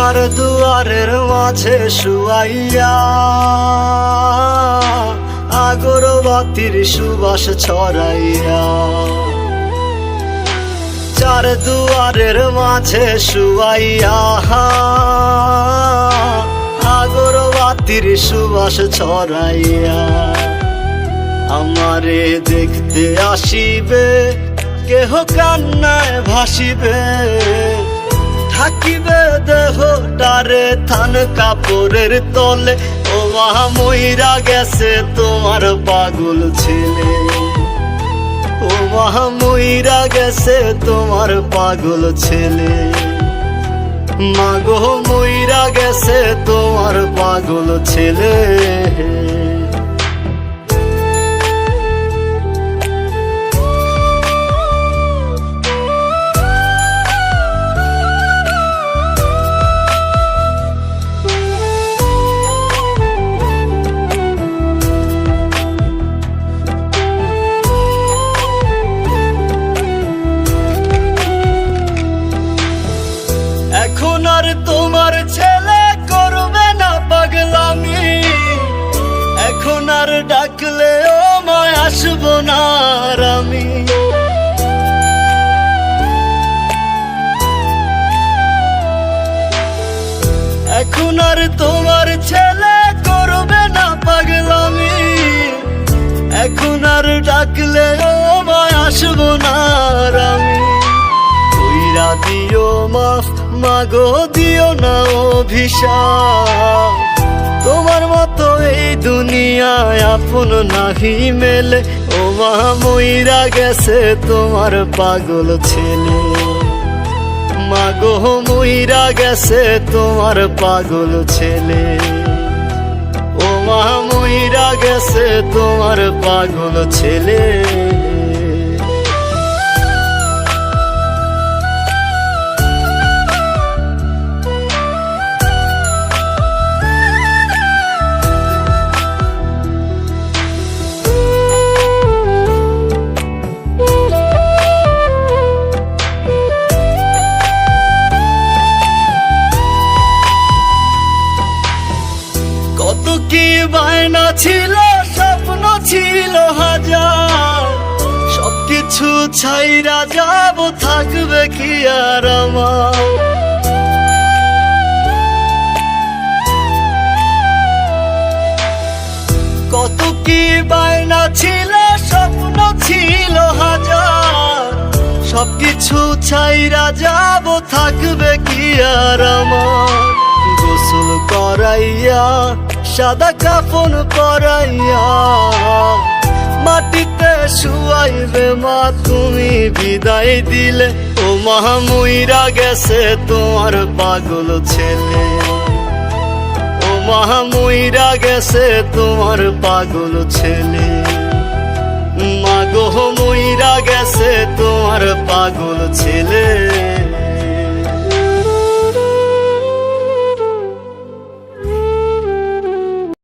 চার দুয়ারের মাঝে শুয়াইয়া আগরবাতির সুবাস ছড়াইয়া, চার দুয়ারের মাঝে শুয়াইয়া আগরবাতির সুবাস ছড়াইয়া, আমারে দেখতে আসিবে কেহ কান্নায় ভাসিবে, থাকিবে দেহটারে থান কাপড়ের তলে। ও মা মইরা গেছে তোমার পাগল ছেলে, ও মা মইরা গেছে তোমার পাগল ছেলে, মাগো মইরা গেছে তোমার পাগল ছেলে। এখন আর তোমার ছেলে করবে না পাগলামি, এখন আর ডাকলে ও মায় আসবো না আর আমি। এখন আর তোমার ছেলে করবে না পাগলামি, এখন আর ডাকলে ও মায় আসবো না আর আমি। কইরা দিও মাফ মাগো, দিও না অভিশাপ, তোমার মতো এই দুনিয়ায় আপন নাহি মেলে। ও মা মইরা গেছে তোমার পাগল ছেলে, মাগো মইরা গেছে তোমার পাগল ছেলে, ও মা মইরা গেছে তোমার পাগল ছেলে। কত কি বায়না ছিল, স্বপ্ন ছিল হাজার, সবকিছু ছাইরা যাব, থাকবে কি আর আমার। কত কি বায়না ছিল, স্বপ্ন ছিল হাজার, সবকিছু ছাইরা যাব, থাকবে কি আর আমার। গোসল করাইয়া সাদা কাফন পরাইয়া মাটিতে শুয়াইবে মা তুমি বিদায় দিলে। ও মা মইরা গেছে তোমার পাগল ছেলে, ও মা মইরা গেছে তোমার পাগল ছেলে, মাগো মইরা গেছে তোমার পাগল ছেলে।